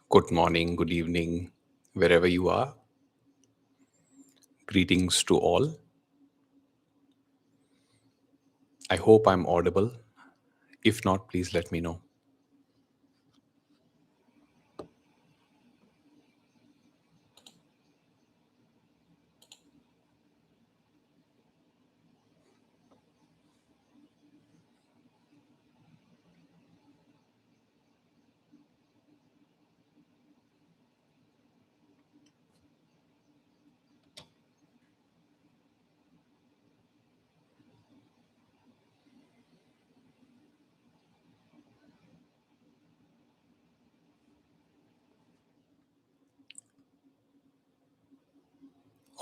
Good morning, good evening, wherever you are. Greetings to all. I hope I'm audible. If not, please let me know.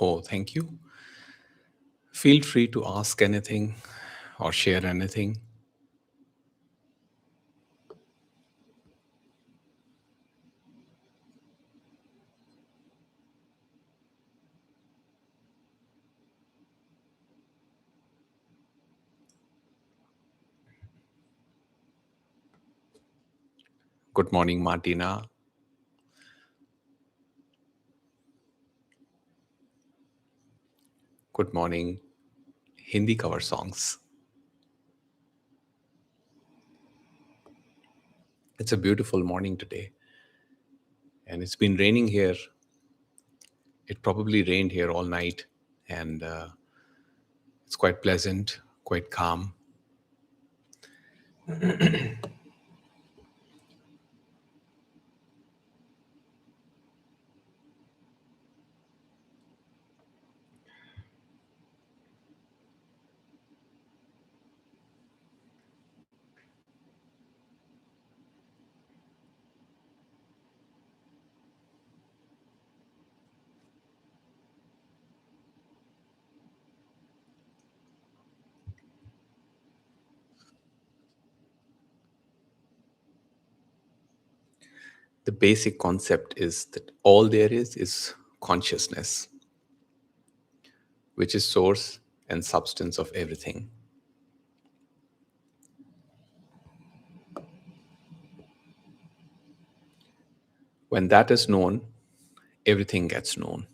Oh, thank you. Feel free to ask anything or share anything. Good morning, Martina. Good morning, Hindi cover songs. It's a beautiful morning today, and it's been raining here. It probably rained here all night, and it's quite pleasant, quite calm. The basic concept is that all there is consciousness, which is source and substance of everything. When that is known, everything gets known.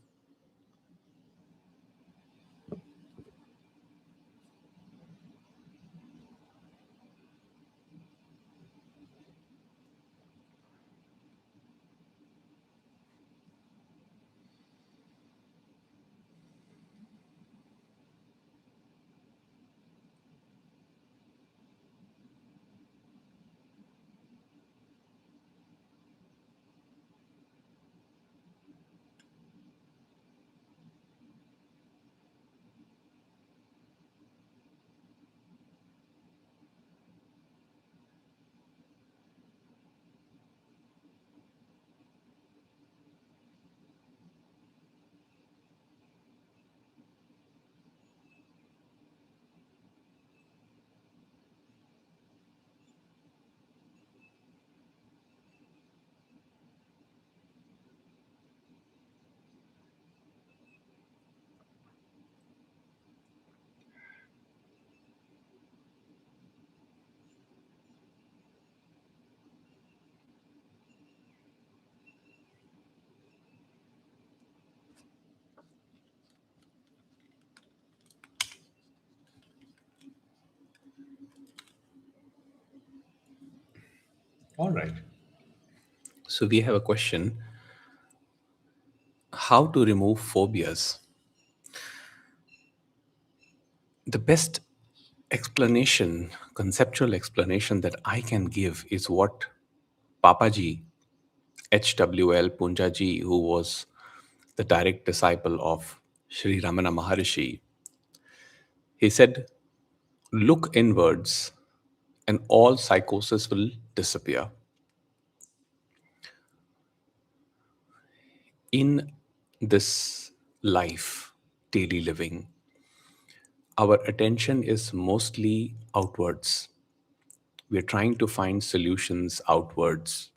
All right. So we have a question: how to remove phobias? The best explanation, conceptual explanation that I can give is what Papaji, HWL Punjaji, who was the direct disciple of Sri Ramana Maharishi, he said, look inwards and all psychosis will disappear. In this life, daily living, our attention is mostly outwards. We're trying to find solutions outwards.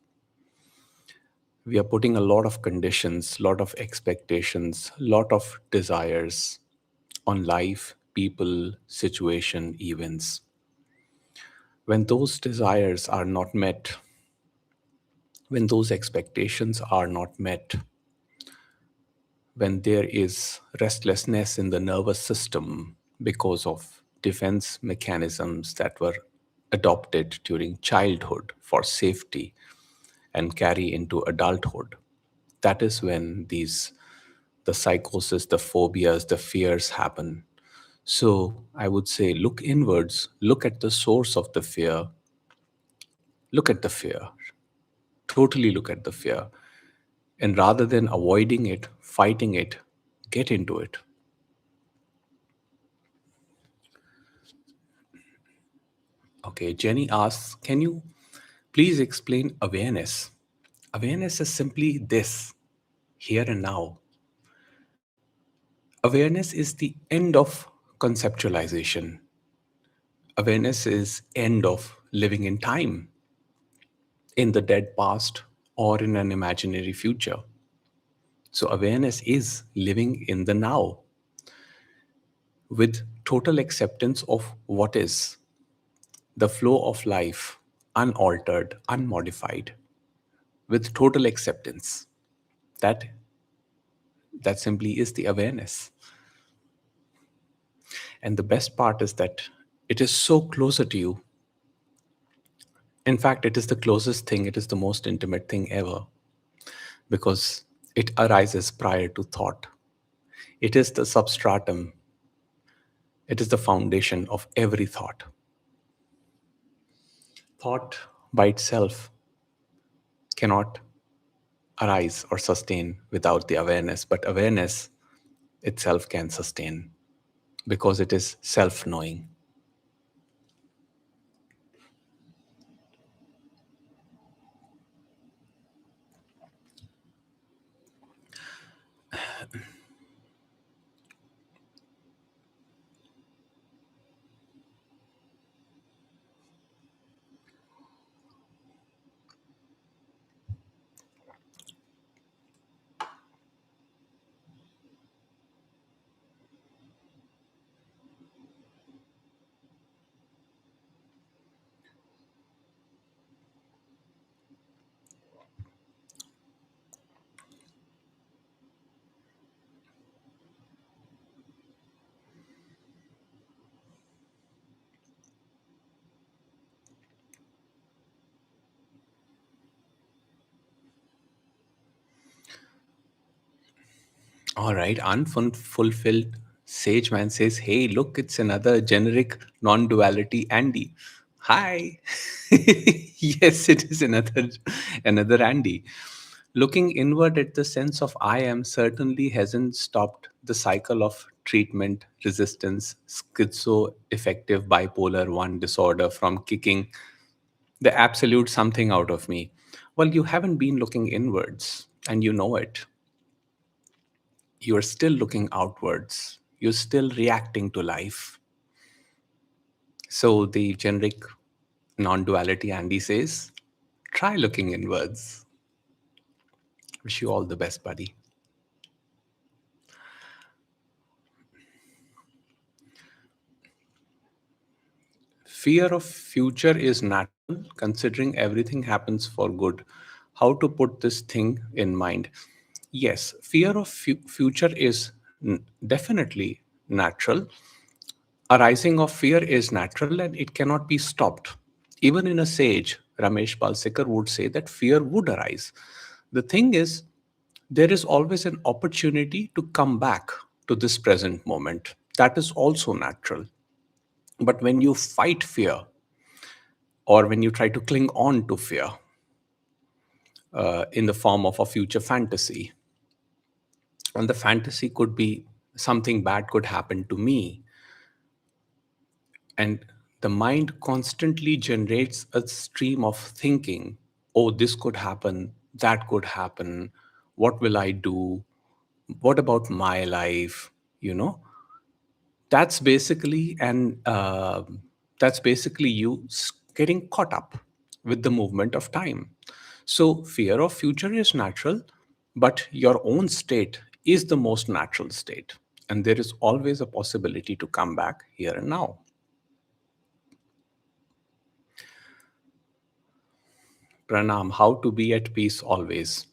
We are putting a lot of conditions, lot of expectations, lot of desires on life, people, situation, events. When those desires are not met, when those expectations are not met, when there is restlessness in the nervous system because of defense mechanisms that were adopted during childhood for safety and carry into adulthood, that is when these the psychosis, the phobias, the fears happen. So I would say look inwards, look at the source of the fear, look at the fear, totally look at the fear. And rather than avoiding it, fighting it, get into it. Okay, Jenny asks, can you please explain awareness? Awareness is simply this, here and now. Awareness is the end of conceptualization. Awareness is end of living in time, in the dead past, or in an imaginary future. So awareness is living in the now with total acceptance of what is, the flow of life, unaltered, unmodified, with total acceptance. That that simply is the awareness. And the best part is that it is so closer to you. In fact, it is the closest thing, it is the most intimate thing ever because it arises prior to thought. It is the substratum, it is the foundation of every thought. Thought by itself cannot arise or sustain without the awareness, but awareness itself can sustain because it is self knowing. All right, unfulfilled sage man says, hey, look, it's another generic non duality Andy. Hi. Yes, it is another Andy. Looking inward at the sense of I am certainly hasn't stopped the cycle of treatment resistance, schizoaffective bipolar 1 disorder from kicking the absolute something out of me. Well, you haven't been looking inwards and you know it. You're still looking outwards. You're still reacting to life. So the generic non duality Andy says, try looking inwards. Wish you all the best, buddy. Fear of future is natural considering everything happens for good. How to put this thing in mind? Yes, fear of future is definitely natural. Arising of fear is natural and it cannot be stopped. Even in a sage, Ramesh Balsekar would say that fear would arise. The thing is, there is always an opportunity to come back to this present moment. That is also natural. But when you fight fear or when you try to cling on to fear in the form of a future fantasy, and the fantasy could be something bad could happen to me, and the mind constantly generates a stream of thinking, oh, this could happen, that could happen, what will I do, what about my life, you know. That's basically that's basically you getting caught up with the movement of time. So fear of future is natural, but your own state is the most natural state, and there is always a possibility to come back here and now. Pranam, how to be at peace always.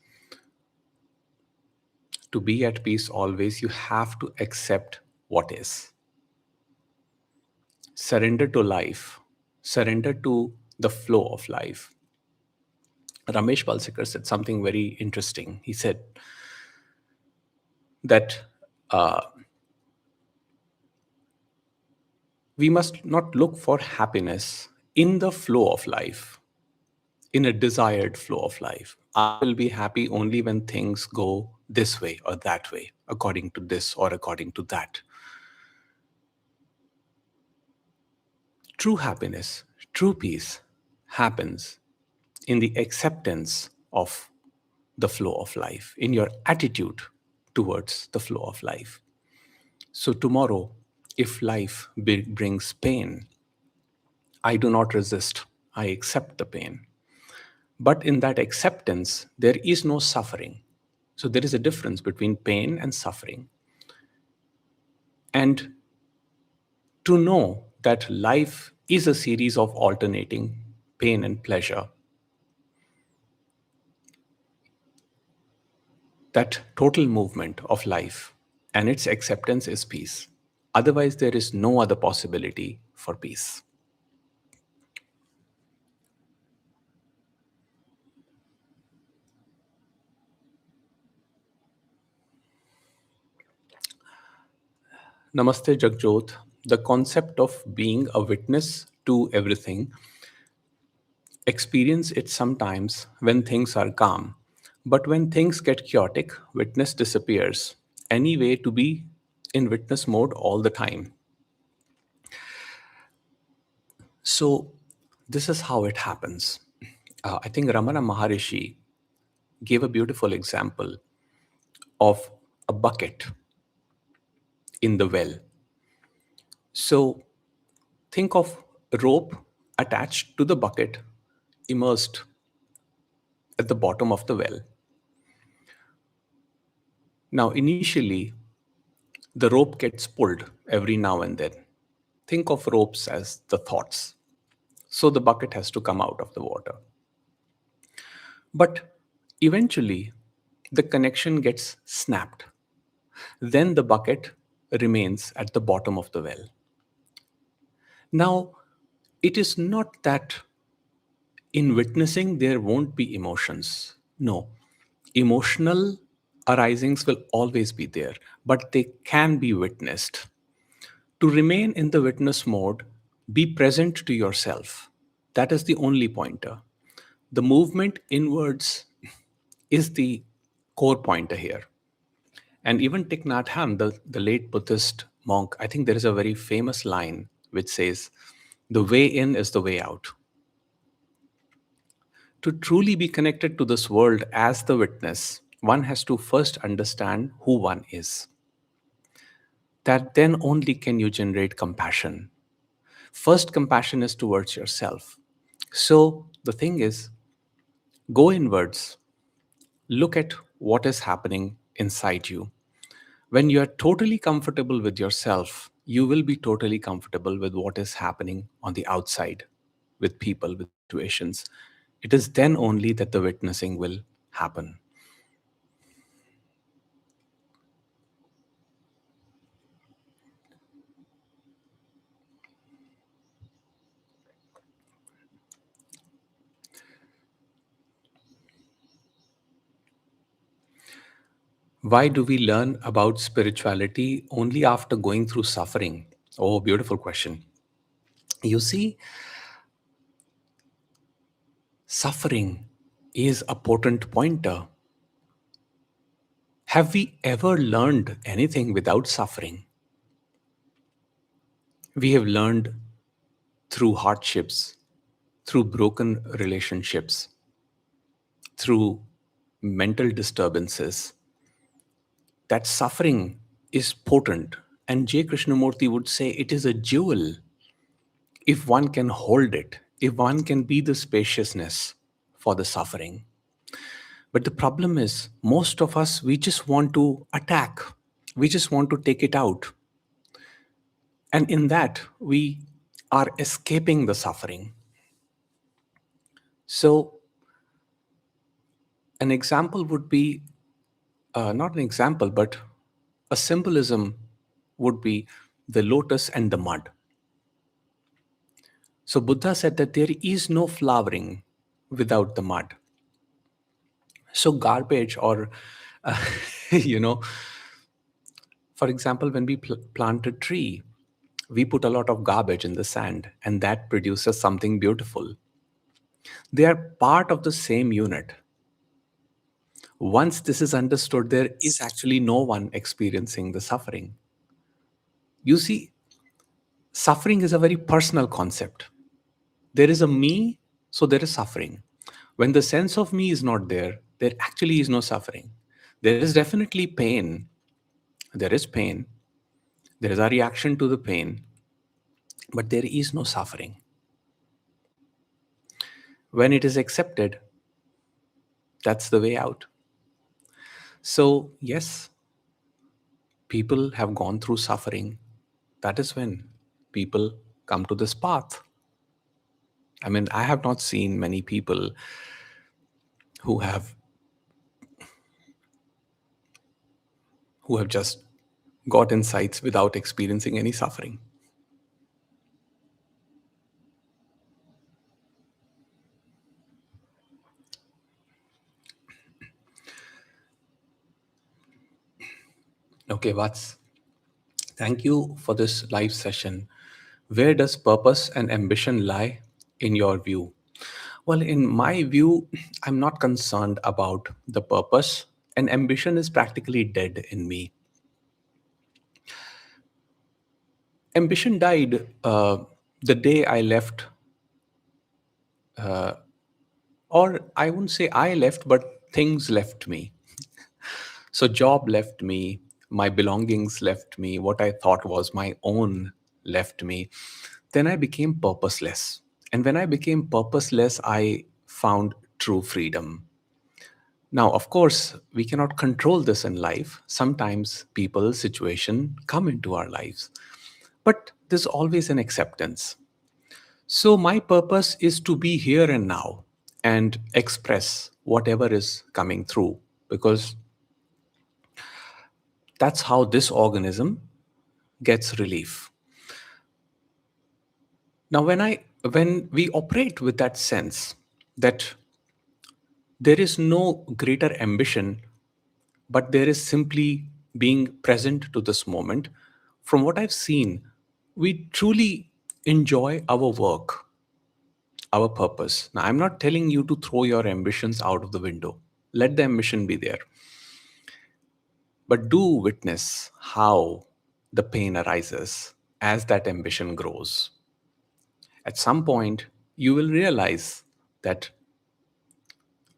To be at peace always, you have to accept what is. Surrender to life, surrender to the flow of life. Ramesh Balsekar said something very interesting. He said that uh, we must not look for happiness in the flow of life, in a desired flow of life. I will be happy only when things go this way or that way, according to this or according to that. True happiness, true peace happens in the acceptance of the flow of life, in your attitude towards the flow of life. So, tomorrow, if life brings pain, I do not resist, I accept the pain. But in that acceptance, there is no suffering. So, there is a difference between pain and suffering. And to know that life is a series of alternating pain and pleasure, that total movement of life and its acceptance is peace. Otherwise, there is no other possibility for peace. Namaste, Jagjot. The concept of being a witness to everything, experience it sometimes when things are calm. But when things get chaotic, witness disappears. Any way to be in witness mode all the time. So, this is how it happens. I think Ramana Maharishi gave a beautiful example of a bucket in the well. So, think of a rope attached to the bucket, immersed at the bottom of the well. Now, initially, the rope gets pulled every now and then. Think of ropes as the thoughts. So, the bucket has to come out of the water. But eventually, the connection gets snapped. Then the bucket remains at the bottom of the well. Now, it is not that in witnessing there won't be emotions. No, emotional arisings will always be there, but they can be witnessed. To remain in the witness mode, be present to yourself. That is the only pointer. The movement inwards is the core pointer here. And even Thich Nhat Hanh, the late Buddhist monk, I think there is a very famous line which says, "The way in is the way out." To truly be connected to this world as the witness, one has to first understand who one is. That then only can you generate compassion. First, compassion is towards yourself. So the thing is, go inwards, look at what is happening inside you. When you are totally comfortable with yourself, you will be totally comfortable with what is happening on the outside, with people, with situations. It is then only that the witnessing will happen. Why do we learn about spirituality only after going through suffering? Oh, beautiful question. You see, suffering is a potent pointer. Have we ever learned anything without suffering? We have learned through hardships, through broken relationships, through mental disturbances. That suffering is potent. And J. Krishnamurti would say it is a jewel if one can hold it, if one can be the spaciousness for the suffering. But the problem is, most of us, we just want to attack, we just want to take it out. And in that, we are escaping the suffering. So, An example would be not an example, but a symbolism would be the lotus and the mud. So Buddha said that there is no flowering without the mud. So garbage or, uh, you know, for example, when we plant a tree, we put a lot of garbage in the sand and that produces something beautiful. They are part of the same unit. Once this is understood, there is actually no one experiencing the suffering. You see, suffering is a very personal concept. There is a me, so there is suffering. When the sense of me is not there, there actually is no suffering. There is definitely pain. There is pain. There is a reaction to the pain, but there is no suffering. When it is accepted, that's the way out. So, yes, people have gone through suffering. That is when people come to this path. I mean, I have not seen many people who have just got insights without experiencing any suffering. Okay, Vats, thank you for this live session. Where does purpose and ambition lie in your view? Well, in my view, I'm not concerned about the purpose, and ambition is practically dead in me. Ambition died the day I left, or I wouldn't say I left, but things left me. So, job left me, my belongings left me, what I thought was my own left me. Then I became purposeless. And when I became purposeless, I found true freedom. Now, of course, we cannot control this in life. Sometimes people, situation come into our lives, but there's always an acceptance. So, my purpose is to be here and now and express whatever is coming through because that's how this organism gets relief. Now, when we operate with that sense that there is no greater ambition, but there is simply being present to this moment, from what I've seen, we truly enjoy our work, our purpose. Now, I'm not telling you to throw your ambitions out of the window. Let the ambition be there. But do witness how the pain arises as that ambition grows. At some point, you will realize that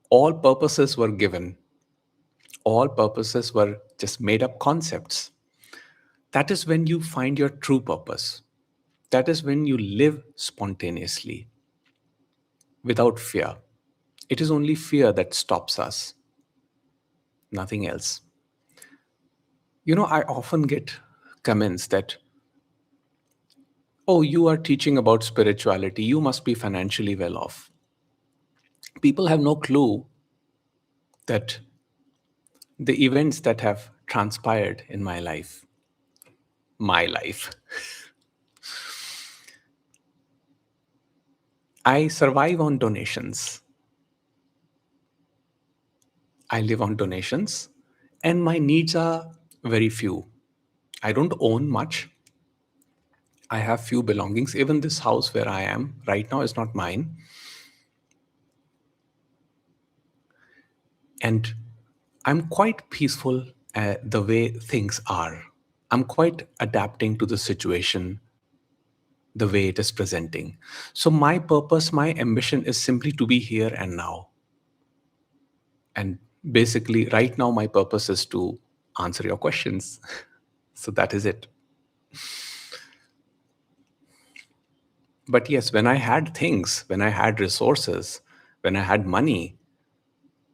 all purposes were given, all purposes were just made up concepts. That is when you find your true purpose. That is when you live spontaneously without fear. It is only fear that stops us, nothing else. You know, I often get comments that, oh, you are teaching about spirituality, you must be financially well off. People have no clue that the events that have transpired in my life, I survive on donations. I live on donations, and my needs are very few. I don't own much. I have few belongings. Even this house where I am right now is not mine. And I'm quite peaceful the way things are. I'm quite adapting to the situation the way it is presenting. So, my purpose, my ambition is simply to be here and now. And basically, right now, my purpose is to answer your questions. So, that is it. But yes, when I had things, when I had resources, when I had money,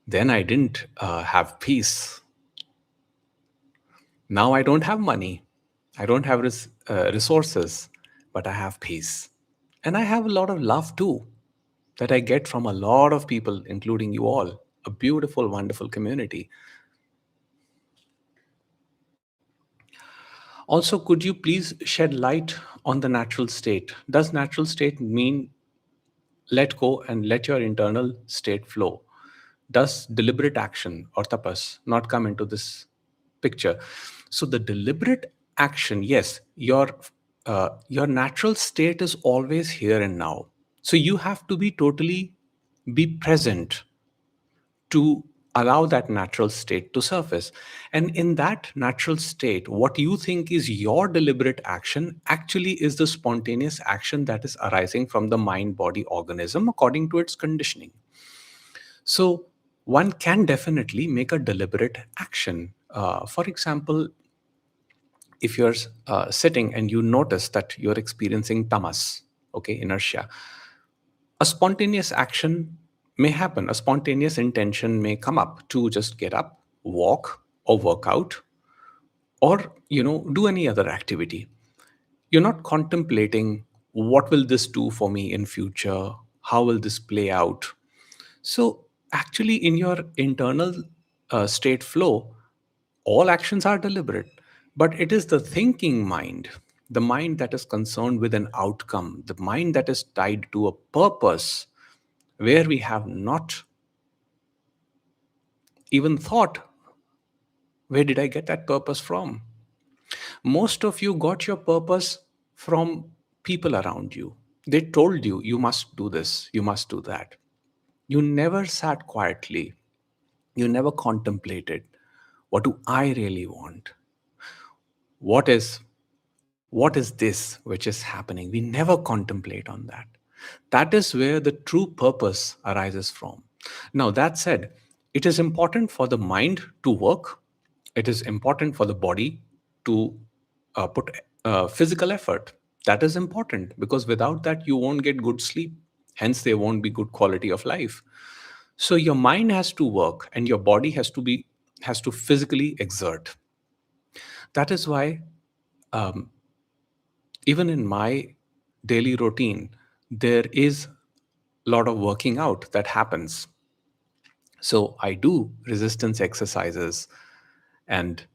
then I didn't have peace. Now I don't have money. I don't have resources, but I have peace. And I have a lot of love too that I get from a lot of people, including you all a beautiful, wonderful community. Also, could you please shed light on the natural state? Does natural state mean let go and let your internal state flow? Does deliberate action or tapas not come into this picture? So the deliberate action, yes, your natural state is always here and now. So you have to be totally be present to allow that natural state to surface. And in that natural state, what you think is your deliberate action actually is the spontaneous action that is arising from the mind body organism according to its conditioning. So one can definitely make a deliberate action. For example, if you're sitting and you notice that you're experiencing tamas, okay, inertia, a spontaneous action may happen. A spontaneous intention may come up to just get up, walk, or work out, or do any other activity. You're not contemplating what will this do for me in future, how will this play out. So actually, in your internal state flow, all actions are deliberate, but it is the thinking mind, the mind that is concerned with an outcome, the mind that is tied to a purpose, where we have not even thought, where did I get that purpose from? Most of you got your purpose from people around you. They told you, you must do this, you must do that. You never sat quietly. You never contemplated, what do I really want? What is what is this which is happening? We never contemplate on that. That is where the true purpose arises from. Now, that said, it is important for the mind to work, it is important for the body to put physical effort. That is important because without that, you won't get good sleep. Hence, there won't be good quality of life. So, your mind has to work and your body has to physically exert. That is why um, even in my daily routine, there is a lot of working out that happens. So I do resistance exercises, and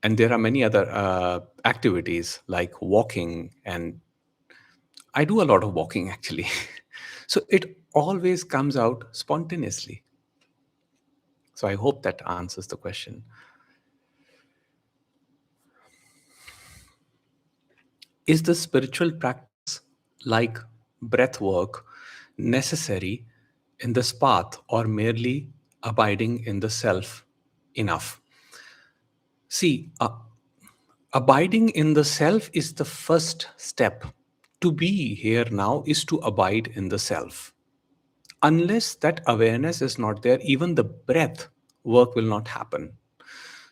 there are many other activities like walking, and I do a lot of walking actually. So it always comes out spontaneously. So I hope that answers the question. Is the spiritual practice like breath work necessary in this path, or merely abiding in the self enough? See, abiding in the self is the first step. To be here now is to abide in the self. Unless that awareness is not there, even the breath work will not happen.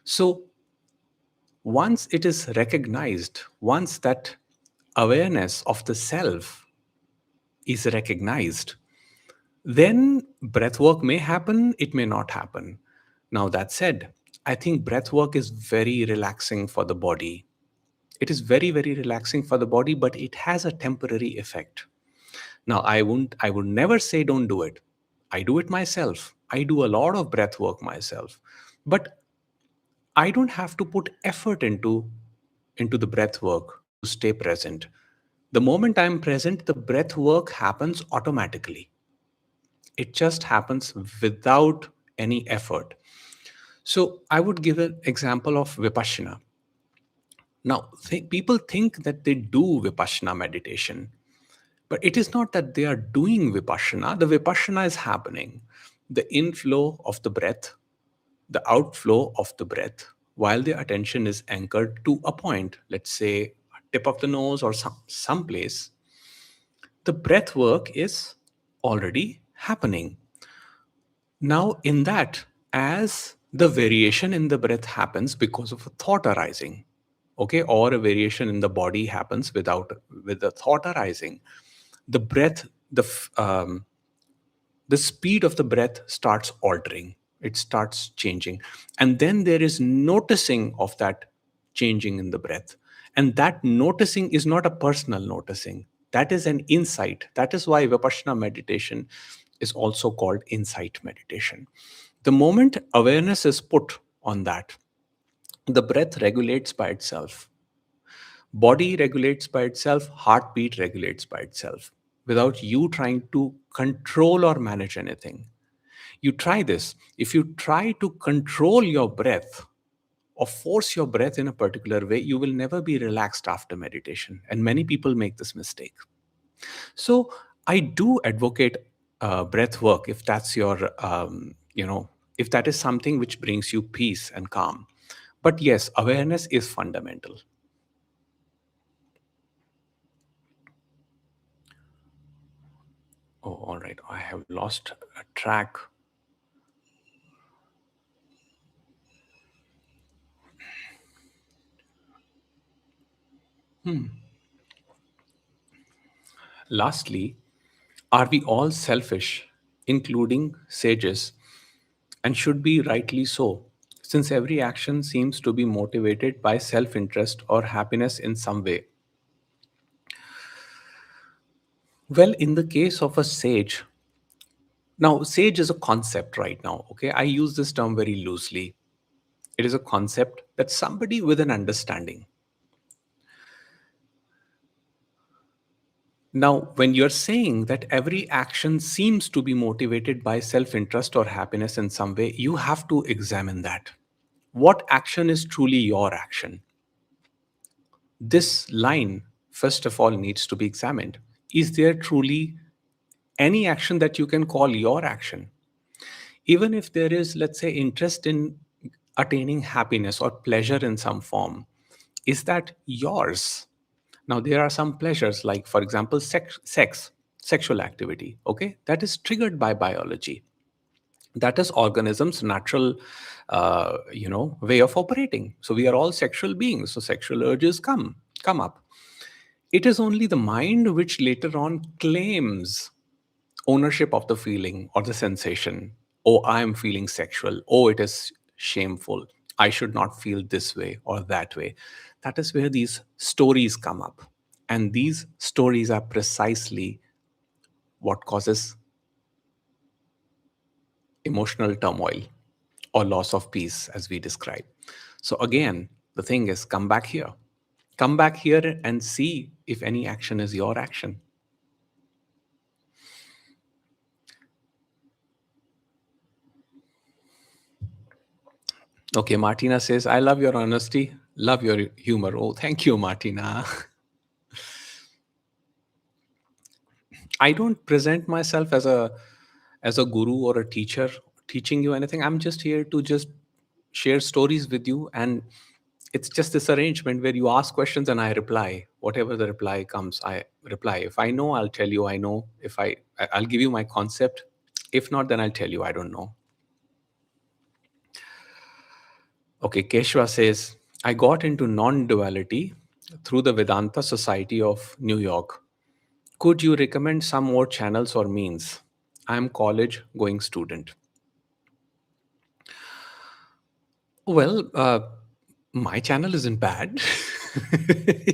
So, once it is recognized, once that awareness of the self is recognized, then breath work may happen, it may not happen. Now, that said, I think breath work is very relaxing for the body. It is very, very relaxing for the body, but it has a temporary effect. Now, I would never say don't do it. I do it myself. I do a lot of breath work myself. But I don't have to put effort into the breath work to stay present. The moment I'm present, the breath work happens automatically. It just happens without any effort. So I would give an example of Vipassana. Now, people think that they do Vipassana meditation, but it is not that they are doing Vipassana. The Vipassana is happening. The inflow of the breath, the outflow of the breath, while the attention is anchored to a point, let's say tip of the nose or some place, the breath work is already happening. Now, in that, as the variation in the breath happens because of a thought arising, okay, or a variation in the body happens with the thought arising, the breath, the speed of the breath starts altering. It starts changing, and then there is noticing of that changing in the breath, and that noticing is not a personal noticing. That is an insight. That is why Vipassana meditation is also called insight meditation. The moment awareness is put on that, the breath regulates by itself, body regulates by itself, heartbeat regulates by itself without you trying to control or manage anything. You try this. If you try to control your breath or force your breath in a particular way, you will never be relaxed after meditation. And many people make this mistake. So I do advocate breath work if that's your, if that is something which brings you peace and calm. But yes, awareness is fundamental. Oh, all right. I have lost a track. Lastly, are we all selfish, including sages, and should be rightly so, since every action seems to be motivated by self interest or happiness in some way? Well, in the case of a sage, now, sage is a concept right now, okay? I use this term very loosely. It is a concept that somebody with an understanding. Now, when you're saying that every action seems to be motivated by self interest or happiness in some way, you have to examine that. What action is truly your action? This line, first of all, needs to be examined. Is there truly any action that you can call your action? Even if there is, let's say, interest in attaining happiness or pleasure in some form, is that yours? Now, there are some pleasures, like, for example, sexual activity, okay, that is triggered by biology. That is organism's natural way of operating. So we are all sexual beings, so sexual urges come up. It is only the mind which later on claims ownership of the feeling or the sensation. Oh, I am feeling sexual. Oh, it is shameful. I should not feel this way or that way. That is where these stories come up. And these stories are precisely what causes emotional turmoil or loss of peace, as we describe. So, again, the thing is, come back here. Come back here and see if any action is your action. Okay, Martina says, I love your honesty, love your humor. Oh, thank you, Martina. I don't present myself as a guru or a teacher teaching you anything. I'm just here to just share stories with you, and it's just this arrangement where you ask questions and I reply. Whatever the reply comes, I reply. If I know, I'll tell you I know. If I'll give you my concept. If not, then I'll tell you I don't know. Okay, Keshwa says, I got into non-duality through the Vedanta Society of New York. Could you recommend some more channels or means? I'm college going student. Well, my channel isn't bad.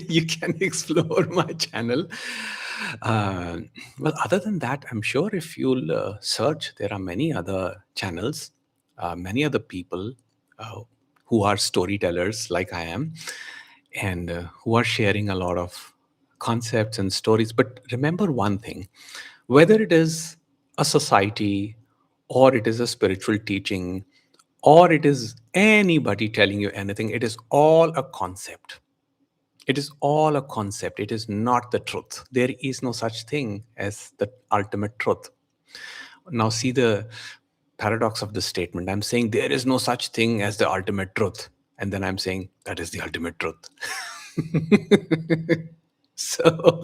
You can explore my channel. Uh, well, other than that, I'm sure if you'll search, there are many other channels, many other people uh, who are storytellers like I am, and who are sharing a lot of concepts and stories. But remember one thing, whether it is a society or it is a spiritual teaching or it is anybody telling you anything, it is all a concept. It is all a concept. It is not the truth. There is no such thing as the ultimate truth. Now, see the paradox of this statement. I'm saying there is no such thing as the ultimate truth. And then I'm saying that is the ultimate truth. So,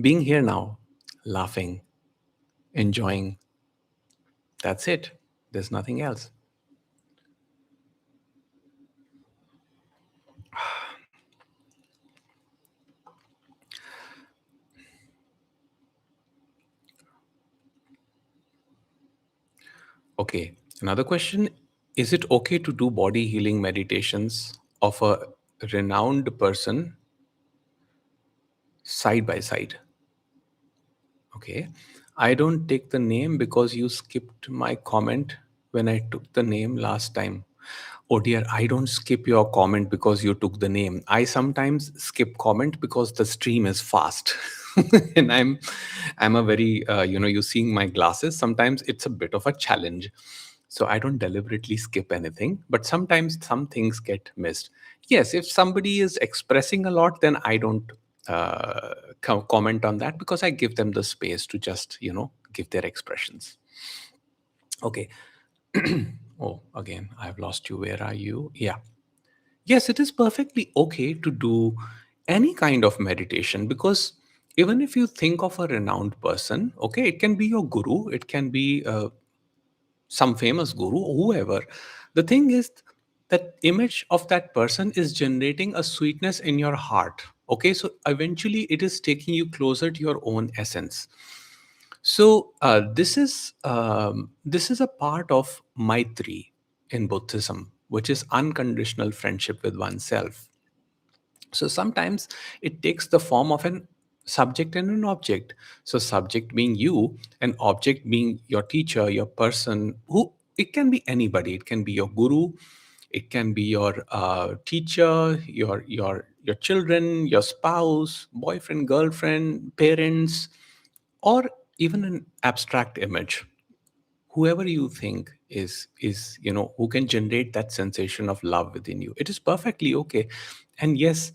being here now, laughing, enjoying, that's it. There's nothing else. Okay. Another question. Is it okay to do body healing meditations of a renowned person side by side? Okay. I don't take the name because you skipped my comment when I took the name last time. Oh dear, I don't skip your comment because you took the name. I sometimes skip comment because the stream is fast. And I'm a very you seeing my glasses, sometimes it's a bit of a challenge. So I don't deliberately skip anything, but sometimes some things get missed. Yes, if somebody is expressing a lot, then I don't comment on that because I give them the space to just, give their expressions. Okay. Oh, again, I've lost you. Where are you? Yeah. Yes, it is perfectly okay to do any kind of meditation, because even if you think of a renowned person, okay, it can be your guru, it can be some famous guru, whoever. The thing is that image of that person is generating a sweetness in your heart. Okay, so eventually it is taking you closer to your own essence. So this is a part of Maitri in Buddhism, which is unconditional friendship with oneself. So sometimes it takes the form of an subject and an object. So subject being you, and object being your teacher, your person, who it can be anybody. It can be your guru, it can be your teacher, your children, your spouse, boyfriend, girlfriend, parents, or even an abstract image. Whoever you think is who can generate that sensation of love within you. It is perfectly okay. And yes,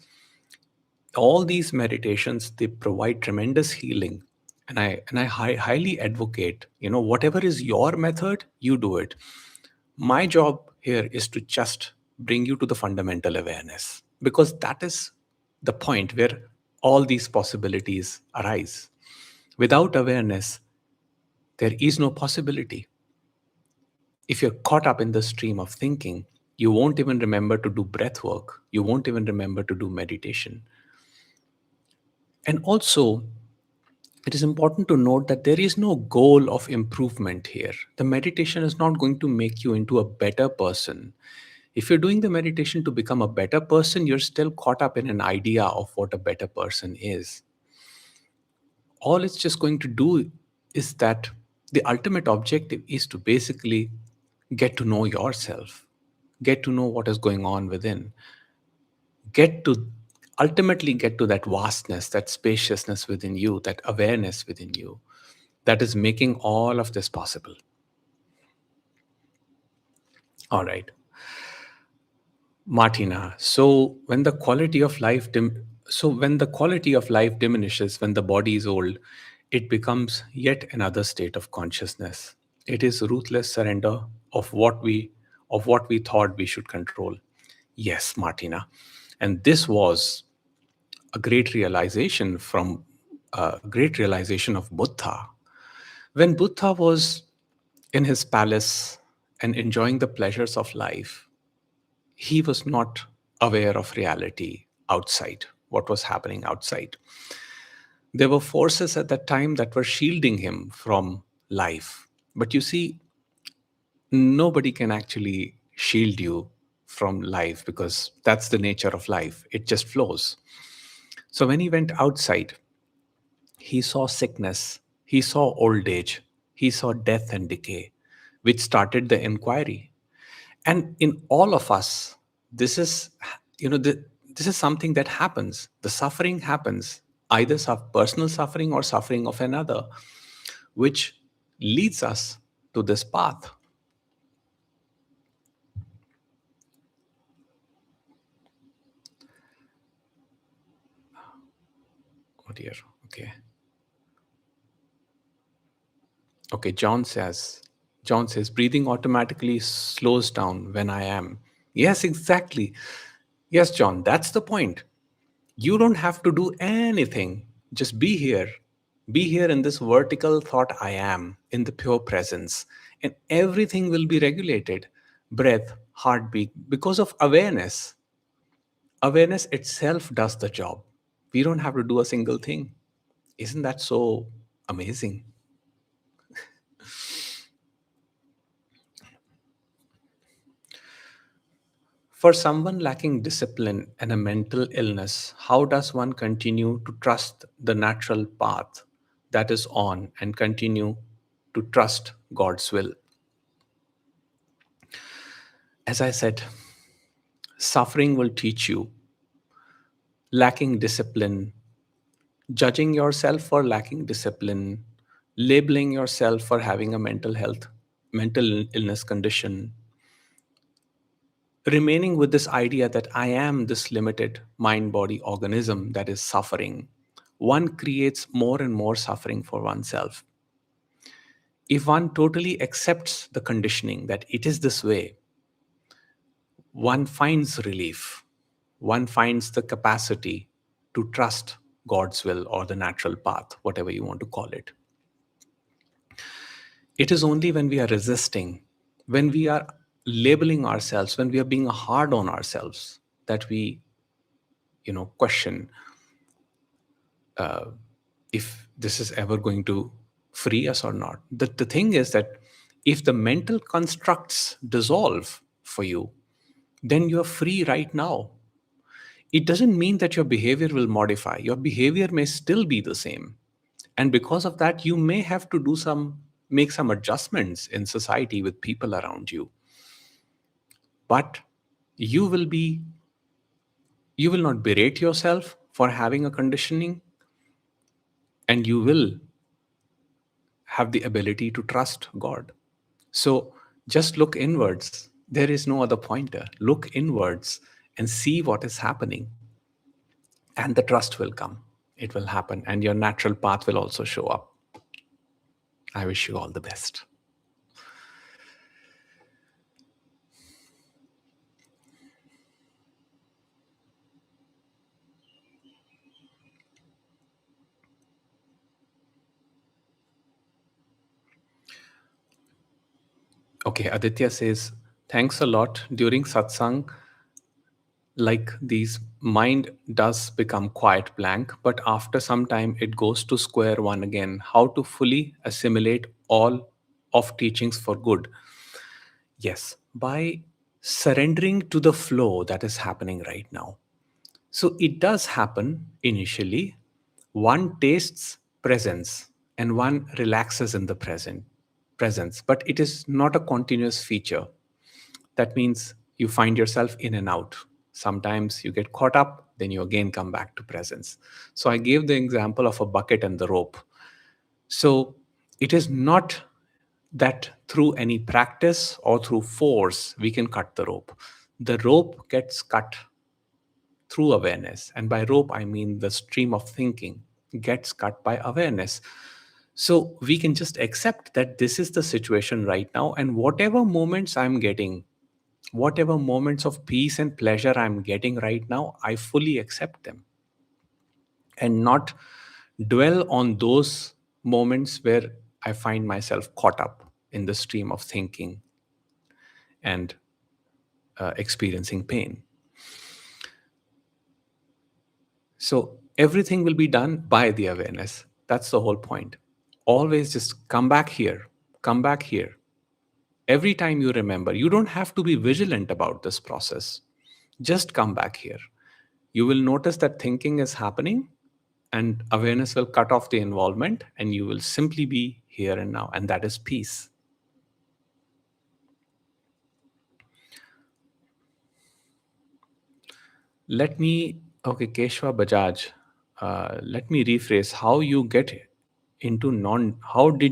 all these meditations, they provide tremendous healing, and I highly advocate, whatever is your method, you do it. My job here is to just bring you to the fundamental awareness, because that is the point where all these possibilities arise. Without awareness, there is no possibility. If you're caught up in the stream of thinking, you won't even remember to do breath work, you won't even remember to do meditation. And also, it is important to note that there is no goal of improvement here. The meditation is not going to make you into a better person. If you're doing the meditation to become a better person, you're still caught up in an idea of what a better person is. All it's just going to do is that the ultimate objective is to basically get to know yourself, get to know what is going on within, get to ultimately get to that vastness, that spaciousness within you, that awareness within you, that is making all of this possible. All right, Martina. So when the quality of life diminishes, when the body is old, it becomes yet another state of consciousness. It is ruthless surrender of what we thought we should control. Yes, Martina. And this was a great realization from a great realization of Buddha. When Buddha was in his palace and enjoying the pleasures of life, he was not aware of reality outside, what was happening outside. There were forces at that time that were shielding him from life. But you see, nobody can actually shield you from life, because that's the nature of life. It just flows. So when he went outside, he saw sickness, he saw old age, he saw death and decay, which started the inquiry. And in all of us, this is, this is something that happens. The suffering happens, either personal suffering or suffering of another, which leads us to this path. Oh dear. Okay. Okay, John says, breathing automatically slows down when I am. Yes, exactly. Yes, John, that's the point. You don't have to do anything. Just be here. Be here in this vertical thought I am, in the pure presence. And everything will be regulated. Breath, heartbeat, because of awareness. Awareness itself does the job. We don't have to do a single thing. Isn't that so amazing? For someone lacking discipline and a mental illness, how does one continue to trust the natural path that is on and continue to trust God's will. As I said, suffering will teach you lacking discipline, judging yourself for lacking discipline, labeling yourself for having a mental illness condition, remaining with this idea that I am this limited mind body organism that is suffering. One creates more and more suffering for oneself. If one totally accepts the conditioning that it is this way, one finds relief. One finds the capacity to trust God's will or the natural path, whatever you want to call it. It is only when we are resisting, when we are labeling ourselves, when we are being hard on ourselves, that we, question if this is ever going to free us or not. The thing is that if the mental constructs dissolve for you, then you're free right now. It doesn't mean that your behavior will modify. Your behavior may still be the same. And because of that, you may have to make some adjustments in society with people around you. But you will be, you will not berate yourself for having a conditioning, and you will have the ability to trust God. So just look inwards. There is no other pointer. Look inwards and see what is happening, and the trust will come. It will happen, and your natural path will also show up. I wish you all the best. Okay, Aditya says, thanks a lot. During satsang, like these, mind does become quiet blank, but after some time it goes to square one again. How to fully assimilate all of teachings for good? Yes, by surrendering to the flow that is happening right now. So it does happen initially. One tastes presence and one relaxes in the presence, but it is not a continuous feature. That means you find yourself in and out. Sometimes you get caught up, then you again come back to presence. So I gave the example of a bucket and the rope. So it is not that through any practice or through force we can cut the rope. The rope gets cut through awareness. And by rope, I mean the stream of thinking gets cut by awareness. So we can just accept that this is the situation right now. And whatever moments I'm getting, whatever moments of peace and pleasure I'm getting right now, I fully accept them and not dwell on those moments where I find myself caught up in the stream of thinking and experiencing pain. So everything will be done by the awareness. That's the whole point. Always just come back here, come back here. Every time you remember, you don't have to be vigilant about this process. Just come back here. You will notice that thinking is happening and awareness will cut off the involvement and you will simply be here and now. And that is peace. Okay, Keshwa Bajaj, let me rephrase how did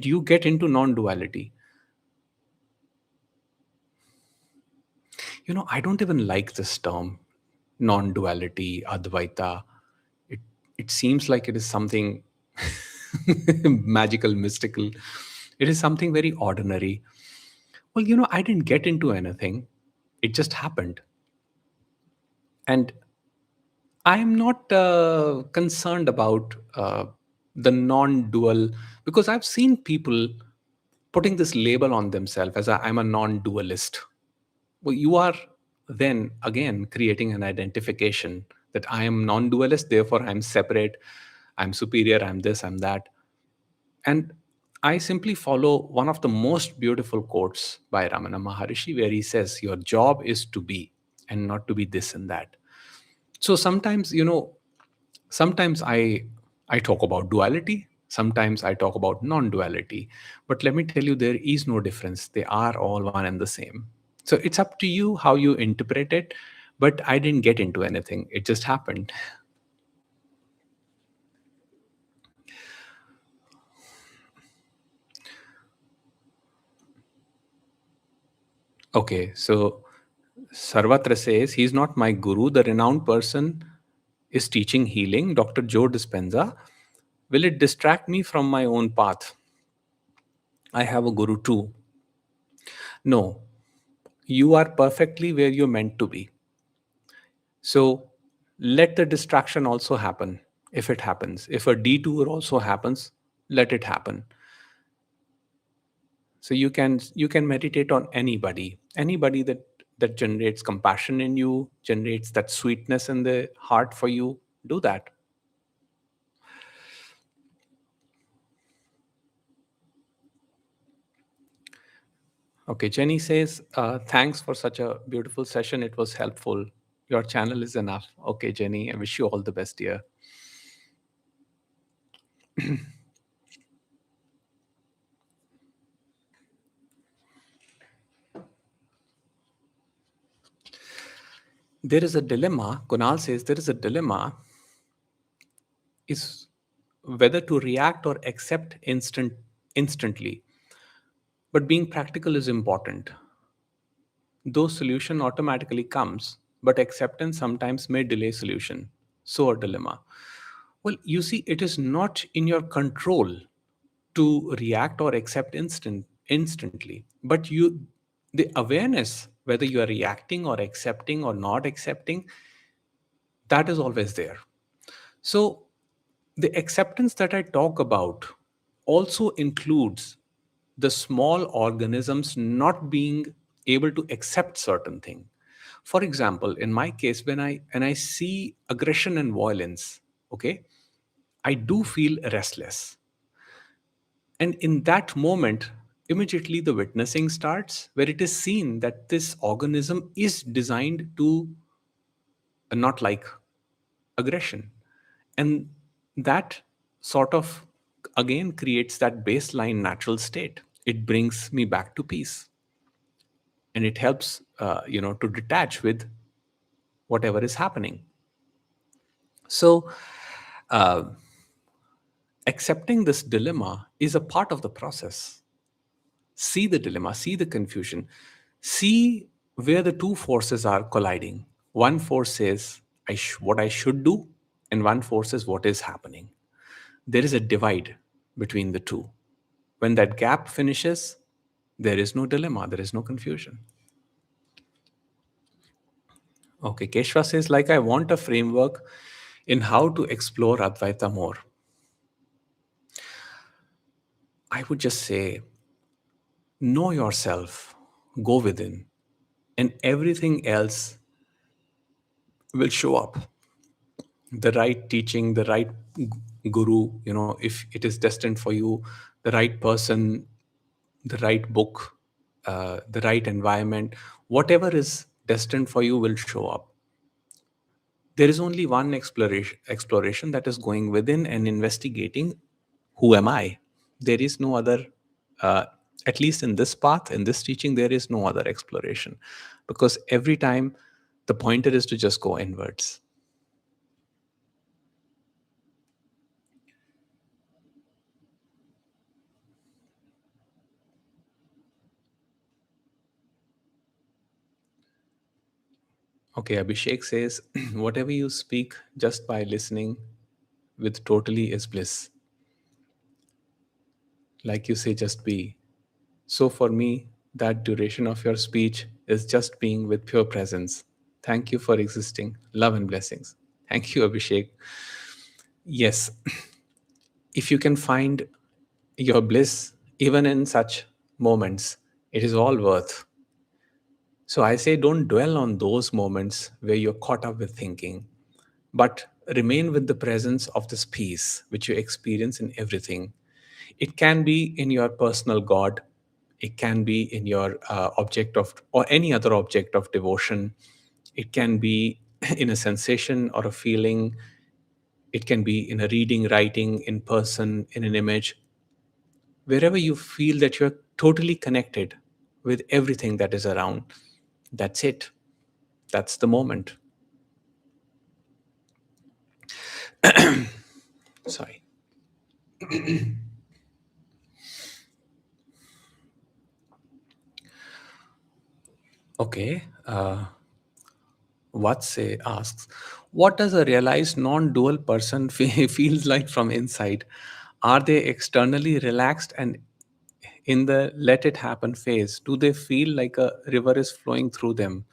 you get into non-duality? I don't even like this term, non-duality, advaita. It, it seems like it is something magical, mystical. It is something very ordinary. Well, I didn't get into anything. It just happened. And I am not concerned about the non-dual, because I've seen people putting this label on themselves as I'm a non-dualist. Well, you are then again creating an identification that I am non-dualist, therefore I'm separate, I'm superior, I'm this, I'm that. And I simply follow one of the most beautiful quotes by Ramana Maharishi, where he says, your job is to be and not to be this and that. So sometimes, sometimes I talk about duality. Sometimes I talk about non duality. But let me tell you, there is no difference. They are all one and the same. So it's up to you how you interpret it. But I didn't get into anything, it just happened. Okay, so Sarvatra says, he's not my guru. The renowned person is teaching healing, Dr. Joe Dispenza. Will it distract me from my own path? I have a guru too. No, you are perfectly where you're meant to be. So let the distraction also happen if it happens. If a detour also happens, let it happen. So you can meditate on anybody that generates compassion in you, generates that sweetness in the heart for you. Do that. Okay, Jenny says, thanks for such a beautiful session. It was helpful. Your channel is enough. Okay, Jenny, I wish you all the best, dear. There is a dilemma. Kunal says there is a dilemma is whether to react or accept instantly. But being practical is important. Though solution automatically comes, but acceptance sometimes may delay solution. So a dilemma. Well, you see, it is not in your control to react or accept instantly. But the awareness whether you are reacting or accepting or not accepting, that is always there. So the acceptance that I talk about also includes the small organisms not being able to accept certain thing. For example, in my case, when I see aggression and violence, okay, I do feel restless. And in that moment, immediately the witnessing starts, where it is seen that this organism is designed to not like aggression. And that sort of again creates that baseline natural state. It brings me back to peace, and it helps to detach with whatever is happening. So uh, accepting this dilemma is a part of the process. See the dilemma, see the confusion, see where the two forces are colliding. One force says what I should do, and one force is what is happening. There is a divide between the two. When that gap finishes, there is no dilemma, there is no confusion. Okay, Keshwa says, like, I want a framework in how to explore Advaita more. I would just say, know yourself, go within, and everything else will show up. The right teaching, the right guru, if it is destined for you, the right person, the right book, the right environment, whatever is destined for you will show up. There is only one exploration that is going within and investigating, who am I? There is no other, uh, at least in this path, in this teaching, there is no other exploration, because every time the pointer is to just go inwards. Okay, Abhishek says, whatever you speak just by listening with totally is bliss. Like you say, just be. So for me, that duration of your speech is just being with pure presence. Thank you for existing. Love and blessings. Thank you, Abhishek. Yes, if you can find your bliss even in such moments, it is all worth. So I say, don't dwell on those moments where you're caught up with thinking, but remain with the presence of this peace which you experience in everything. It can be in your personal God, it can be in your object of, or any other object of devotion, it can be in a sensation or a feeling, It can be in a reading, writing, in person, in an image, wherever you feel that you're totally connected with everything that is around. That's it. That's the moment. Sorry. Okay. Vatse asks, what does a realized non-dual person feels like from inside? Are they externally relaxed and in the let it happen phase? Do they feel like a river is flowing through them?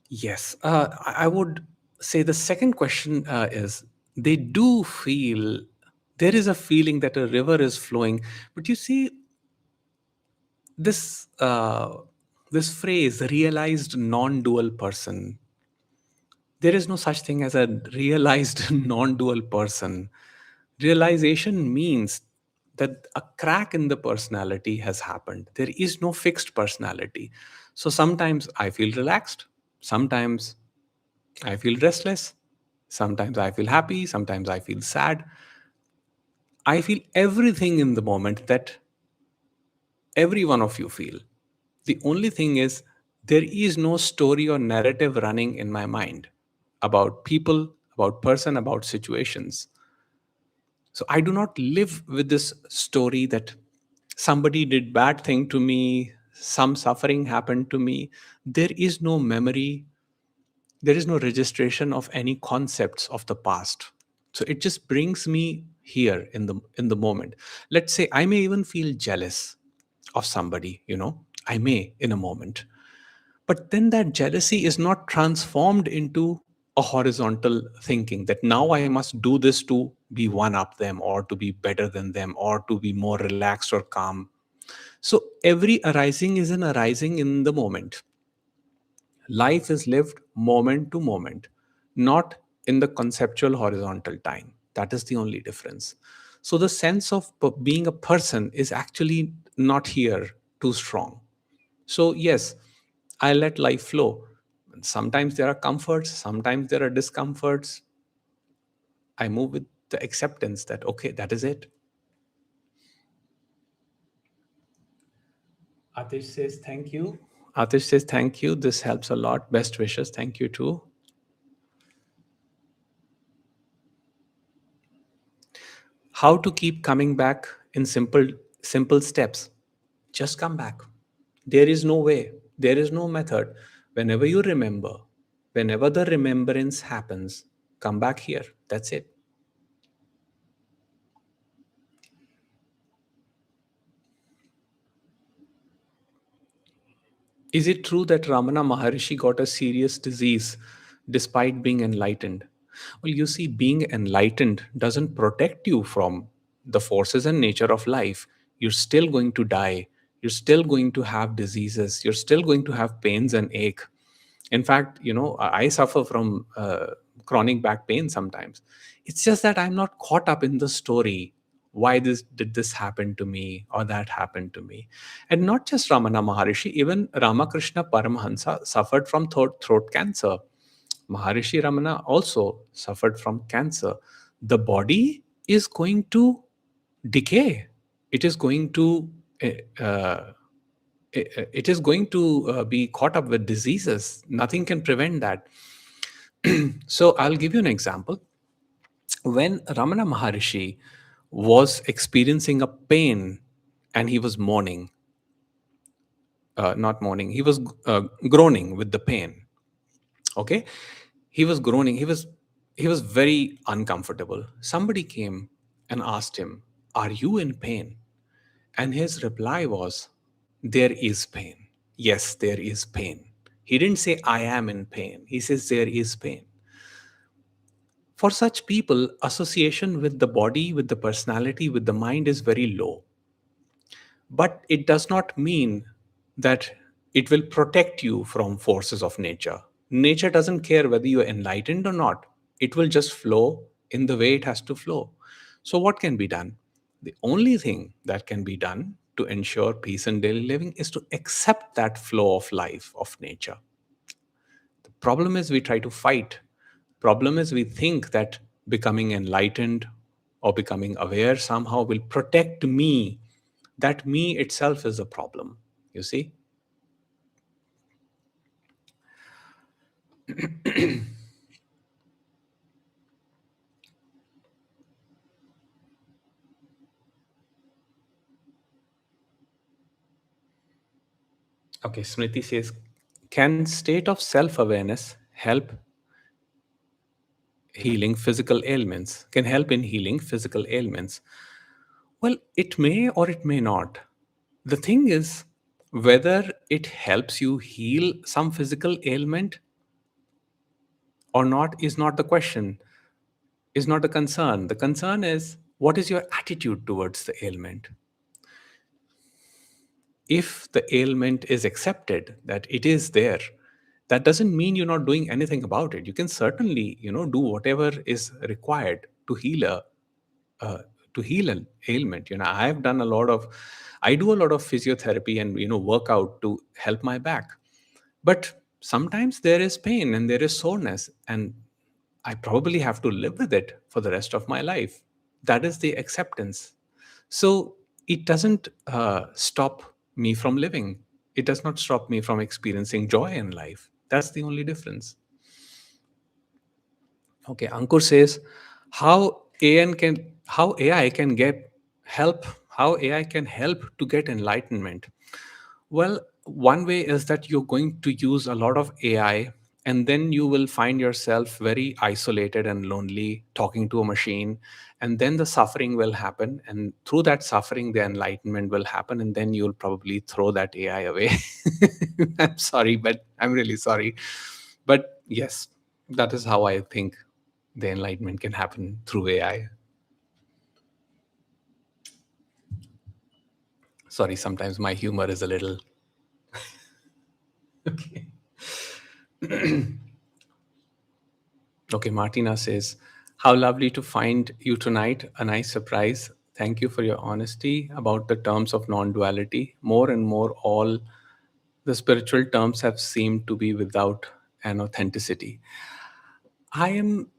Yes. I would say the second question is, they do feel, there is a feeling that a river is flowing. But you see, this phrase, realized non-dual person, there is no such thing as a realized non-dual person. Realization means that a crack in the personality has happened. There is no fixed personality. So sometimes I feel relaxed, sometimes I feel restless, sometimes I feel happy, sometimes I feel sad. I feel everything in the moment that every one of you feel. The only thing is, there is no story or narrative running in my mind about people, about person, about situations. So I do not live with this story that somebody did bad thing to me, some suffering happened to me. There is no memory, there is no registration of any concepts of the past. So it just brings me here in the moment. Let's say I may even feel jealous of somebody, I may in a moment. But then that jealousy is not transformed into a horizontal thinking that now I must do this to be one up them or to be better than them or to be more relaxed or calm. So every arising is an arising in the moment. Life is lived moment to moment, not in the conceptual horizontal time. That is the only difference. So the sense of being a person is actually not here too strong. So, yes, I let life flow. Sometimes there are comforts, sometimes there are discomforts. I move with the acceptance that, okay, that is it. Atish says thank you. Atish says thank you. This helps a lot. Best wishes. Thank you too. How to keep coming back in simple steps? Just come back. There is no way, there is no method. Whenever you remember, whenever the remembrance happens, come back here. That's it. Is it true that Ramana Maharishi got a serious disease despite being enlightened? Well, you see, being enlightened doesn't protect you from the forces and nature of life. You're still going to die. You're still going to have diseases. You're still going to have pains and ache. In fact, I suffer from chronic back pain sometimes. It's just that I'm not caught up in the story. Why this happen to me or that happened to me? And not just Ramana Maharishi, even Ramakrishna Paramahansa suffered from throat cancer. Maharishi Ramana also suffered from cancer. The body is going to decay. It is going to it is going to be caught up with diseases. Nothing can prevent that. So I'll give you an example. When Ramana Maharishi was experiencing a pain and he was mourning, not mourning, he was groaning with the pain. Okay, he was groaning. He was very uncomfortable. Somebody came and asked him, "Are you in pain?" And his reply was, "There is pain. Yes, there is pain." He didn't say, "I am in pain." He says, "There is pain." For such people, association with the body, with the personality, with the mind is very low. But it does not mean that it will protect you from forces of nature. Nature doesn't care whether you are enlightened or not, it will just flow in the way it has to flow. So, what can be done? The only thing that can be done to ensure peace in daily living is to accept that flow of life, of nature. The problem is we try to fight Problem is, we think that becoming enlightened or becoming aware somehow will protect me. That me itself is a problem, you see? Okay, Smriti says, can state of self awareness help healing physical ailments? Can help in healing physical ailments? Well, it may or it may not. The thing is, whether it helps you heal some physical ailment or not is not the question, is not the concern. The concern is, what is your attitude towards the ailment? If the ailment is accepted, that it is there, that doesn't mean you're not doing anything about it. You can certainly, do whatever is required to heal uh, an ailment. I do a lot of physiotherapy and workout to help my back. But sometimes there is pain and there is soreness, and I probably have to live with it for the rest of my life. That is the acceptance. So it doesn't stop me from living. It does not stop me from experiencing joy in life. That's the only difference. Okay, Ankur says, how AI can how AI can get help how AI can help to get enlightenment. Well, one way is that you're going to use a lot of AI, and then you will find yourself very isolated and lonely talking to a machine. And then the suffering will happen. And through that suffering, the enlightenment will happen. And then you'll probably throw that AI away. I'm sorry, but I'm really sorry. But yes, that is how I think the enlightenment can happen through AI. Sorry, sometimes my humor is a little. Okay. Okay, Martina says, how lovely to find you tonight. A nice surprise. Thank you for your honesty about the terms of non duality. More and more, all the spiritual terms have seemed to be without an authenticity. I am,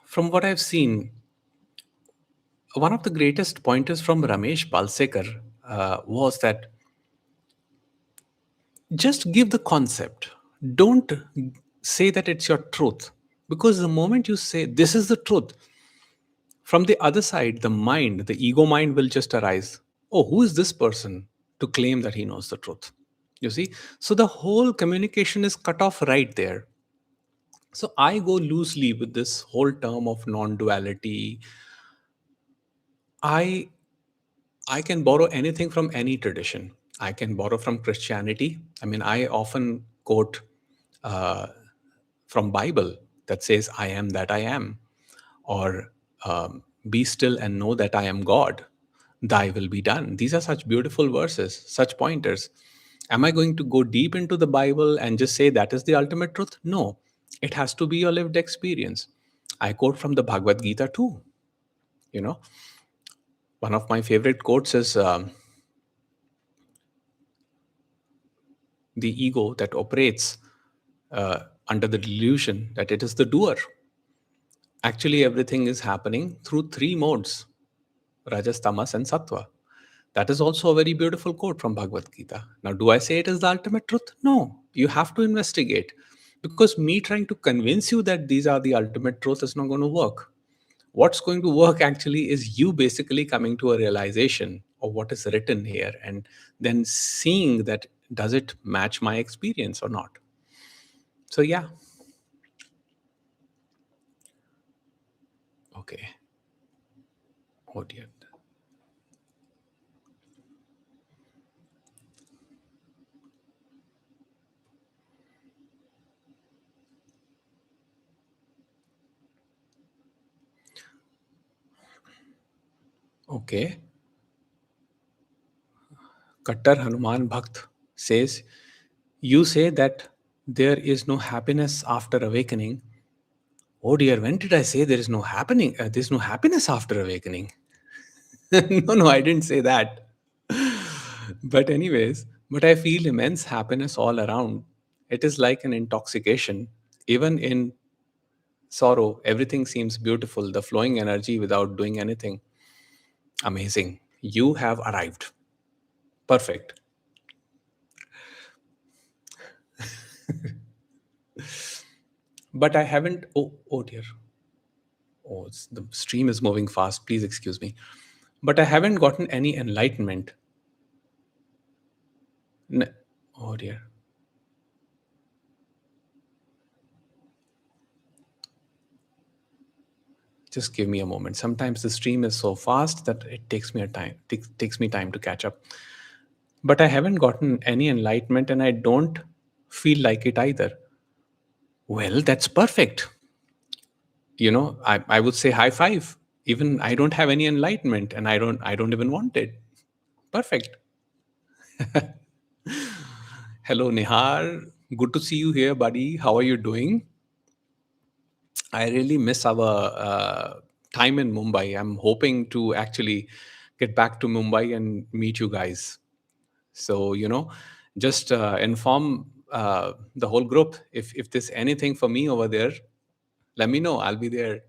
from what I've seen, one of the greatest pointers from Ramesh Balsekar was that just give the concept. Don't say that it's your truth. Because the moment you say, this is the truth, from the other side, the mind, the ego mind will just arise. Oh, who is this person to claim that he knows the truth? You see? So the whole communication is cut off right there. So I go loosely with this whole term of non duality. I I can borrow anything from any tradition. I can borrow from Christianity. I mean, I often quote uh, from Bible that says, "I am that I am," or "Be still and know that I am God. Thy will be done." These are such beautiful verses, such pointers. Am I going to go deep into the Bible and just say that is the ultimate truth? No, it has to be your lived experience. I quote from the Bhagavad Gita too. You know, one of my favorite quotes is. The ego that operates under the delusion that it is the doer. Actually, everything is happening through three modes: Rajas, Tamas, and Sattva. That is also a very beautiful quote from Bhagavad Gita. Now, do I say it is the ultimate truth? No. You have to investigate. Because me trying to convince you that these are the ultimate truth is not going to work. What's going to work actually is you basically coming to a realization of what is written here and then seeing that does it match my experience or not. So, yeah. Okay. Oh dear. Okay. Kattar Hanuman Bhakt says, you say that there is no happiness after awakening. Oh dear, when did I say there is no happening? There's no happiness after awakening. No, no, I didn't say that. But anyways, but I feel immense happiness all around. It is like an intoxication, even in sorrow, everything seems beautiful, the flowing energy without doing anything. Amazing. You have arrived. Perfect. But I haven't. Oh dear. Oh, the stream is moving fast. Please excuse me. But I haven't gotten any enlightenment. Oh dear. Just give me a moment. Sometimes the stream is so fast that it takes me time to catch up. But I haven't gotten any enlightenment, and I don't feel like it either. Well, that's perfect. I would say high five. Even I don't have any enlightenment, and I don't even want it. Perfect. Hello, Nihar. Good to see you here, buddy. How are you doing? I really miss our time in Mumbai. I'm hoping to actually get back to Mumbai and meet you guys. So, just inform the whole group. If there's anything for me over there, let me know. I'll be there.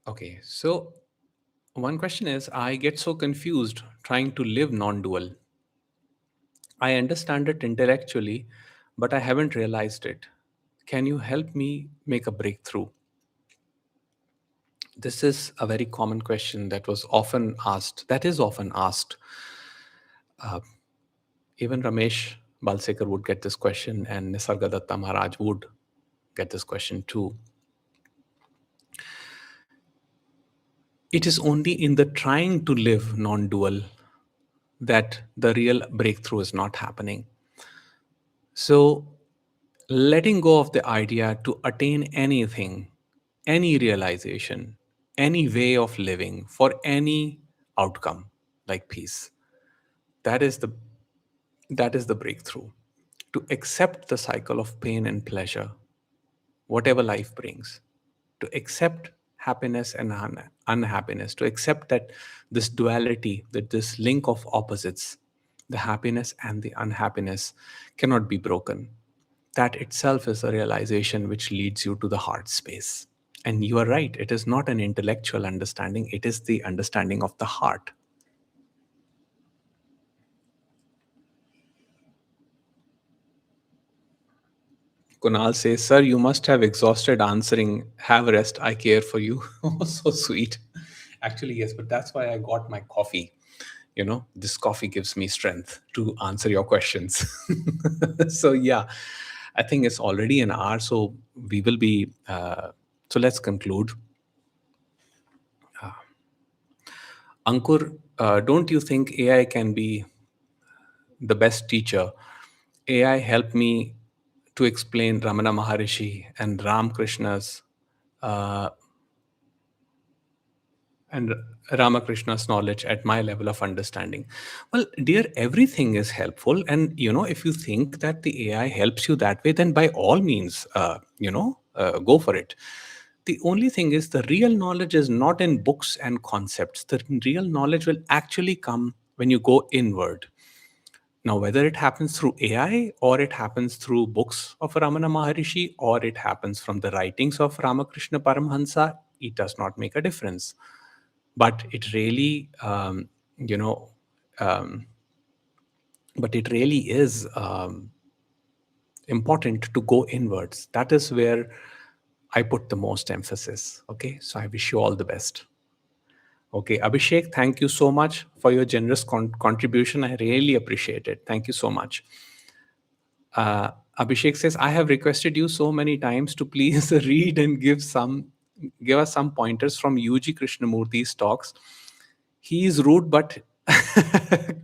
Okay. So, one question is, I get so confused trying to live non dual. I understand it intellectually, but I haven't realized it. Can you help me make a breakthrough? This is a very common question that was often asked, that is often asked. Even Ramesh Balsekar would get this question, and Nisargadatta Maharaj would get this question too. It is only in the trying to live non dual that the real breakthrough is not happening. So, letting go of the idea to attain anything, any realization, any way of living for any outcome like peace, that is the breakthrough. To accept the cycle of pain and pleasure, whatever life brings, to accept happiness and unhappiness, to accept that this duality, that this link of opposites, the happiness and the unhappiness, cannot be broken. That itself is a realization which leads you to the heart space. And you are right, it is not an intellectual understanding, it is the understanding of the heart. Kunal says, Sir, you must have exhausted answering. Have a rest. I care for you. Oh, so sweet. Actually, yes, but that's why I got my coffee. This coffee gives me strength to answer your questions. So, yeah, I think it's already an hour. So, we will be, so let's conclude. Ankur, don't you think AI can be the best teacher? AI helped me to explain Ramana Maharishi and Ram Krishna's uh, and Ramakrishna's knowledge at my level of understanding. Well, dear, everything is helpful. And, if you think that the AI helps you that way, then by all means, go for it. The only thing is, the real knowledge is not in books and concepts. The real knowledge will actually come when you go inward. Now, whether it happens through AI or it happens through books of Ramana Maharishi or it happens from the writings of Ramakrishna Paramhansa, it does not make a difference. But it really, you know, um, but it really is important to go inwards. That is where I put the most emphasis. Okay, so I wish you all the best. Okay, Abhishek, thank you so much for your generous contribution. I really appreciate it. Thank you so much. Uh, Abhishek says, I have requested you so many times to please read and give us some pointers from UG Krishnamurthy's talks. He is rude, but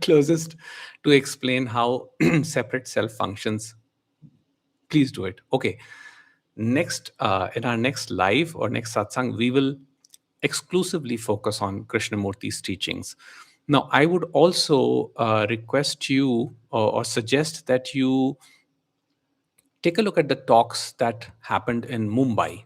closest to explain how separate self functions. Please do it. Okay. Next, in our next live or next satsang, we will exclusively focus on Krishnamurti's teachings. Now, I would also request you or suggest that you take a look at the talks that happened in Mumbai.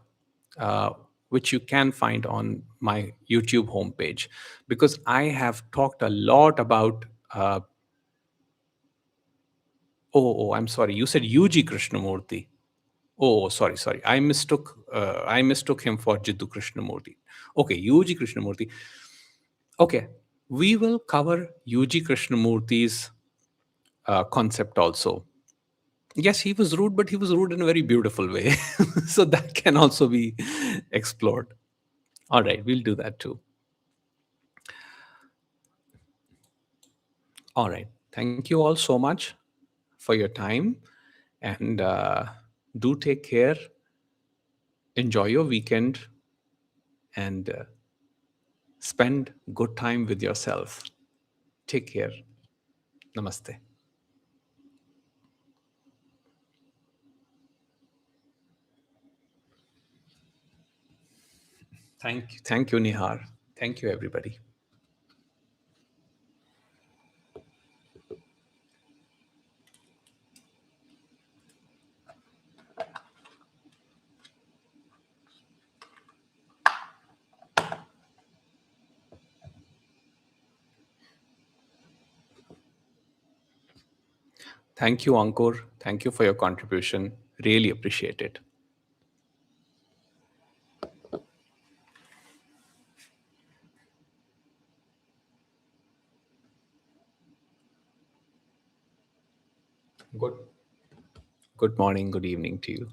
Uh, which you can find on my YouTube homepage, because I have talked a lot about. I'm sorry. You said UG Krishnamurti. Sorry. I mistook him for Jiddu Krishnamurti. Okay, UG Krishnamurti. Okay, we will cover UG Krishnamurti's concept also. Yes, he was rude, but he was rude in a very beautiful way. So that can also be explored. All right, we'll do that too. All right. Thank you all so much for your time. And do take care. Enjoy your weekend and spend good time with yourself. Take care. Namaste. Thank you. Thank you, Nihar. Thank you, everybody. Thank you, Ankur. Thank you for your contribution. Really appreciate it. Good. Good morning, good evening to you.